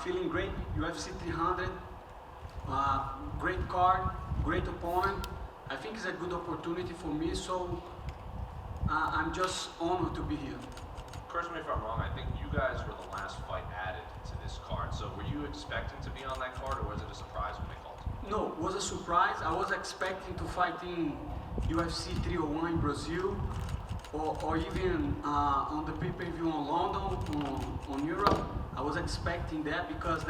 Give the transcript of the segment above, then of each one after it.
Feeling great, UFC 300, great card, great opponent. I think it's a good opportunity for me, so I'm just honored to be here. Correct me if I'm wrong, I think you guys were the last fight added to this card. So were you expecting to be on that card, or was it a surprise when they called you? No, it was a surprise. I was expecting to fight in UFC 301 in Brazil, or even on the pay-per-view in London, on Europe. I was expecting that because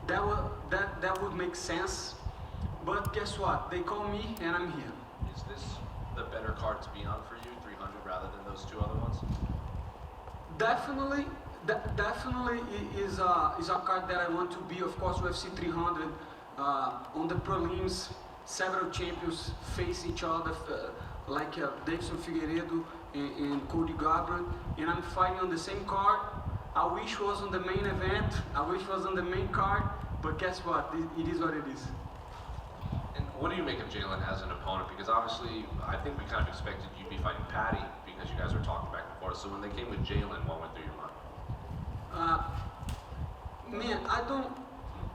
that would make sense. But guess what? They call me and I'm here. Is this the better card to be on for you, 300 rather than those two other ones? Definitely is a card that I want to be. Of course, UFC 300 on the prelims, several champions face each other, like Davidson Figueiredo and Cody Garbrandt, and I'm fighting on the same card. I wish it was on the main event. I wish it was on the main card, but guess what? It is what it is. And what do you make of Jalin as an opponent? Because obviously, I think we kind of expected you'd be fighting Patty because you guys were talking back and forth. So when they came with Jalin, what went through your mind? Man,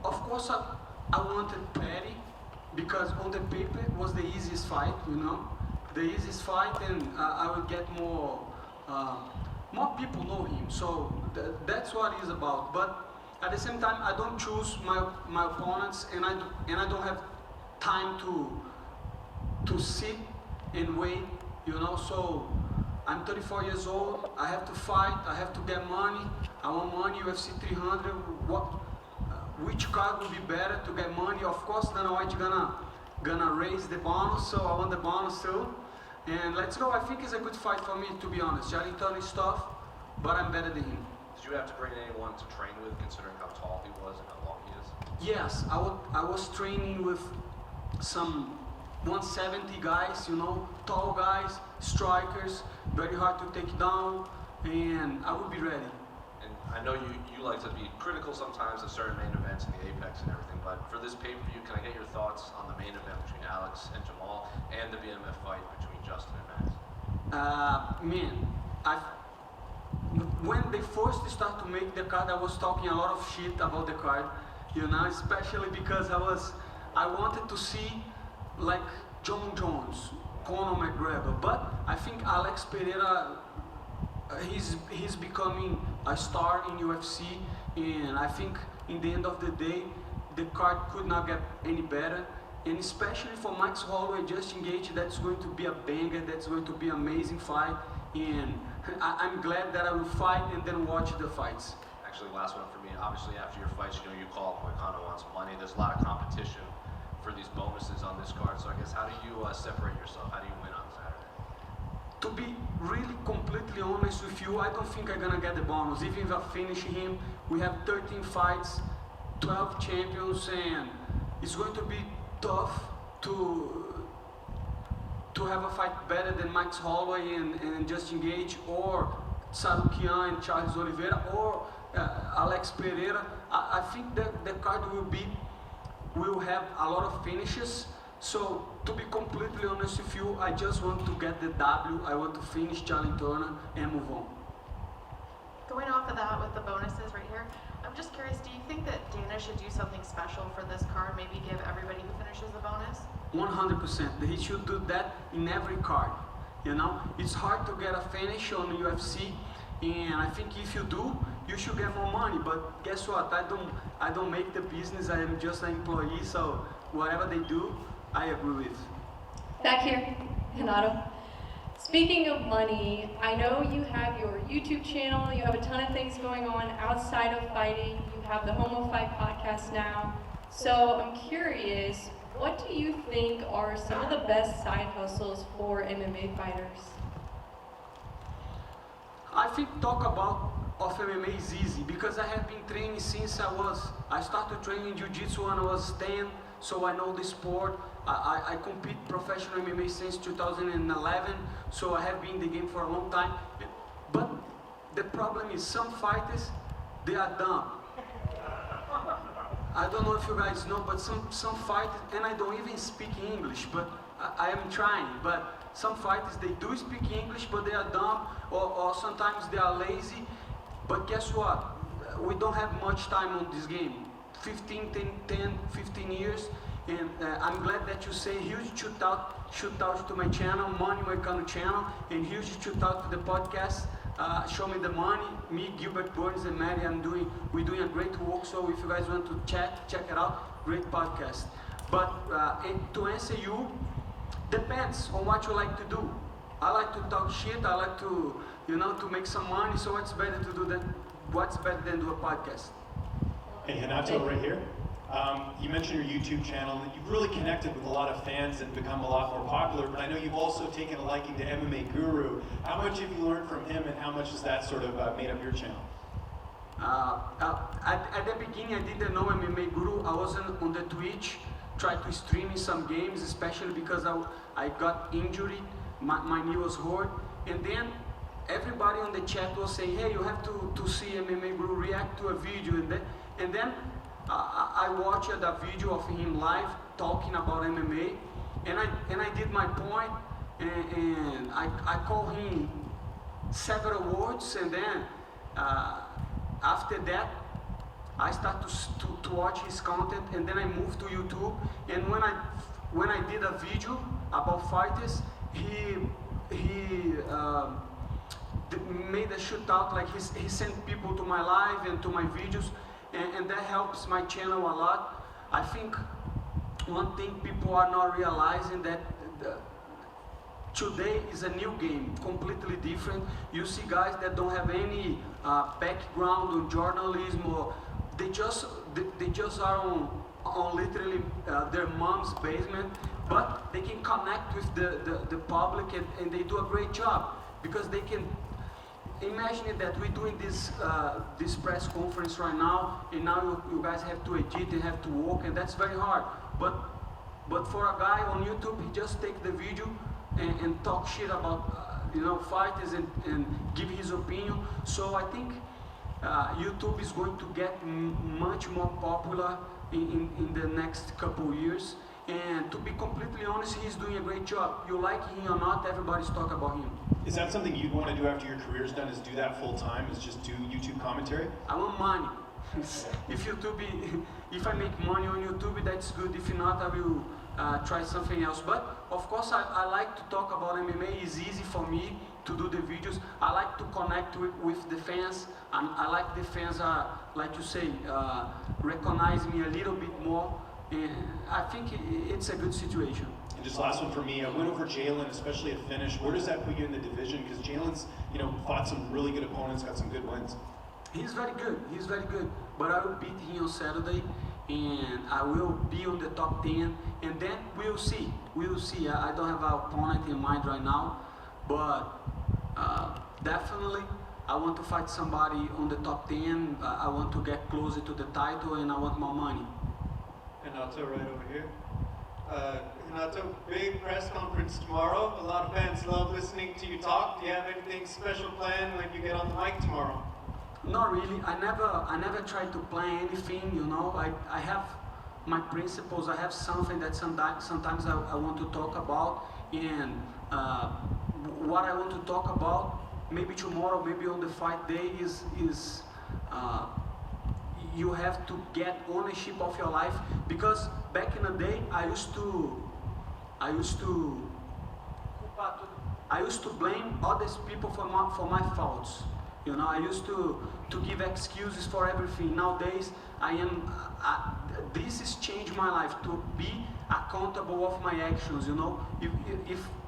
of course I wanted Patty because on the paper it was the easiest fight, the easiest fight, and I would get more people know him. So that's what it's about. But at the same time, I don't choose my opponents, and I don't have time to sit and wait, So I'm 34 years old. I have to fight. I have to get money. I want money. UFC 300. Which card would be better to get money? Of course, Dana White gonna raise the bonus, so I want the bonus too. And let's go. I think it's a good fight for me, to be honest. Jalin Turner is tough, but I'm better than him. Did you have to bring anyone to train with, considering how tall he was and how long he is? Yes, I was training with some 170 guys, tall guys, strikers, very hard to take down, and I will be ready. And I know you like to be critical sometimes of certain main events in the Apex and everything, but for this pay-per-view, can I get your thoughts on the main event between Alex and Jamal and the BMF fight between Justin and Max? When they first started to make the card, I was talking a lot of shit about the card, especially because I wanted to see like John Jones, Conor McGregor, but I think Alex Pereira, he's becoming a star in UFC, and I think in the end of the day, the card could not get any better, and especially for Max Holloway, Justin Gaethje, that's going to be a banger, that's going to be an amazing fight, and I'm glad that I will fight and then watch the fights. Actually, last one for me. Obviously, after your fights, you call Moicano wants money. There's a lot of competition for these bonuses on this card. So I guess how do you separate yourself? How do you win on Saturday? To be really completely honest with you, I don't think I'm gonna get the bonus. Even if I finish him, we have 13 fights, 12 champions, and it's going to be tough to have a fight better than Max Holloway and Justin Gaethje, or Sarukian and Charles Oliveira, or Alex Pereira. I think that the card will have a lot of finishes. So to be completely honest with you, I just want to get the W. I want to finish Jalin Turner and move on. Going off of that with the bonuses right here, I'm just curious, do you think that Dana should do something special for this card? Maybe give everybody who finishes a bonus? 100%. He should do that in every card. It's hard to get a finish on UFC, and I think if you do, you should get more money. But guess what? I don't make the business. I am just an employee. So whatever they do, I agree with. Back here, Renato. Speaking of money, I know you have your YouTube channel, you have a ton of things going on outside of fighting, you have the Homo Fight podcast now. So I'm curious, what do you think are some of the best side hustles for MMA fighters? I think talk about of MMA is easy because I have been training since I started training Jiu-Jitsu when I was 10, so I know the sport. I compete professional MMA since 2011, so I have been in the game for a long time. But the problem is some fighters, they are dumb. I don't know if you guys know, but some fighters, and I don't even speak English, but I am trying. But some fighters, they do speak English, but they are dumb, or sometimes they are lazy. But guess what? we don't have much time on this game. 15 years, and I'm glad that you say huge shout out to my channel, Money Moicano channel, and huge shout out to the podcast. Show Me the Money. Me, Gilbert Burns, and Maddie, we're doing a great work. So if you guys want to check it out. Great podcast. But to answer you, depends on what you like to do. I like to talk shit. I like to, to make some money. So what's better to do than what's better than do a podcast? Hey, Renato, right here. You mentioned your YouTube channel, that you've really connected with a lot of fans and become a lot more popular, but I know you've also taken a liking to MMA Guru. How much have you learned from him, and how much has that sort of made up your channel? At the beginning, I didn't know MMA Guru. I wasn't on the Twitch, tried to stream in some games, especially because I got injured, my knee was hurt, and then everybody on the chat was saying, hey, you have to see MMA Guru react to a video, and then I watched a video of him live talking about MMA, and I did my point, and I called him several words, and then after that I started to watch his content, and then I moved to YouTube, and when I did a video about fighters, he made a shootout, like he sent people to my live and to my videos, and that helps my channel a lot. I think one thing people are not realizing that today is a new game, completely different. You see guys that don't have any background on journalism, or they just are on literally their mom's basement, but they can connect with the public, and they do a great job, because they can imagine that we're doing this press conference right now, and now you guys have to edit and have to work, and that's very hard. But for a guy on YouTube, he just take the video and talk shit about fighters and give his opinion. So I think YouTube is going to get much more popular in the next couple years. And to be completely honest, he's doing a great job. You like him or not, everybody's talking about him. Is that something you'd want to do after your career's done, is do that full time, is just do YouTube commentary? I want money. If I make money on YouTube, that's good. If not, I will try something else. But of course, I like to talk about MMA. It's easy for me to do the videos. I like to connect with the fans. And I like the fans, like you say, recognize me a little bit more. And I think it's a good situation. And just last one for me, a win over Jalin, especially a finish. Where does that put you in the division? Because Jalin's, fought some really good opponents, got some good wins. He's very good. But I will beat him on Saturday, and I will be on the top 10, and then we'll see. I don't have an opponent in mind right now, but definitely I want to fight somebody on the top 10. I want to get closer to the title, and I want more money. Renato, right over here. Renato, big press conference tomorrow. A lot of fans love listening to you talk. Do you have anything special planned when you get on the mic tomorrow? Not really. I never try to plan anything. I have my principles. I have something that sometimes I want to talk about, and what I want to talk about, maybe tomorrow, maybe on the fight day, is you have to get ownership of your life, because back in the day I used to blame other people for my faults. I used to give excuses for everything. Nowadays this has changed my life, to be accountable of my actions.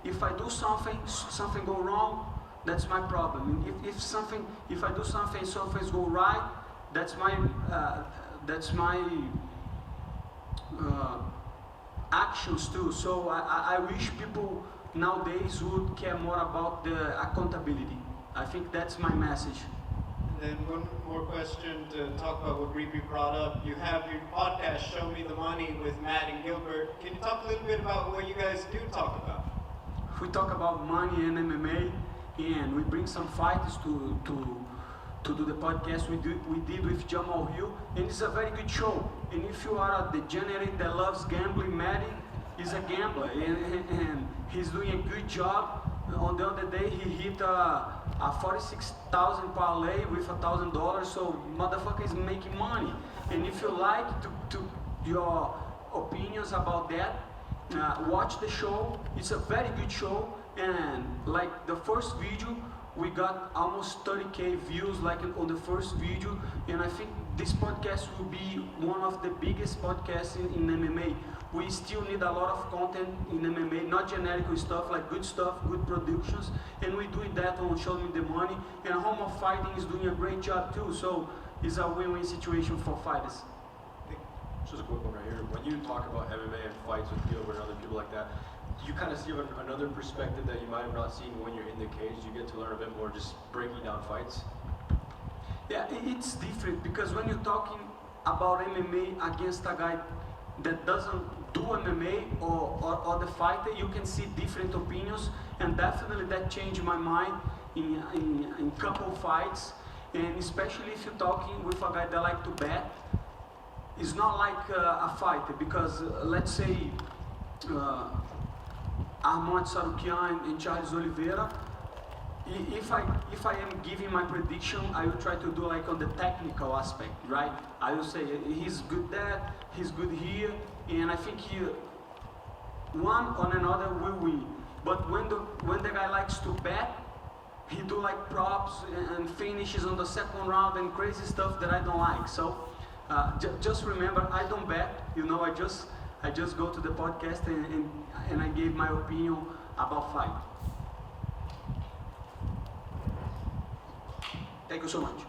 If I do something go wrong, that's my problem. If I do something go right, that's my actions too. So I wish people nowadays would care more about the accountability. I think that's my message. And then one more question to talk about what Ripi brought up. You have your podcast, Show Me the Money, with Matt and Gilbert. Can you talk a little bit about what you guys do talk about? We talk about money and MMA, and we bring some fighters to do the podcast we did with Jamal Hill, and it's a very good show. And if you are a degenerate that loves gambling, Maddie is a gambler, and he's doing a good job. On the other day, he hit a a 46,000 parlay with $1,000, so motherfucker is making money. And if you like to your opinions about that, watch the show. It's a very good show, and like the first video, we got almost 30K views like on the first video, and I think this podcast will be one of the biggest podcasts in MMA. We still need a lot of content in MMA, not generic stuff, like good stuff, good productions, and we do that on Show Me the Money, and Home of Fighting is doing a great job too, so it's a win-win situation for fighters. Just a quick one right here. When you talk about MMA and fights with Gilbert and other people like that, you kind of see another perspective that you might have not seen when you're in the cage. You get to learn a bit more just breaking down fights. Yeah, it's different because when you're talking about MMA against a guy that doesn't do MMA or the fighter, you can see different opinions, and definitely that changed my mind in couple fights, and especially if you're talking with a guy that like to bet. It's not like a fighter because let's say Armand Sarukian and Charles Oliveira, if I am giving my prediction, I will try to do like on the technical aspect, right? I will say he's good there, he's good here, and I think one or another will win. But when the guy likes to bet, he do like props and finishes on the second round and crazy stuff that I don't like. So just remember, I don't bet. I just go to the podcast and I gave my opinion about fight. Thank you so much.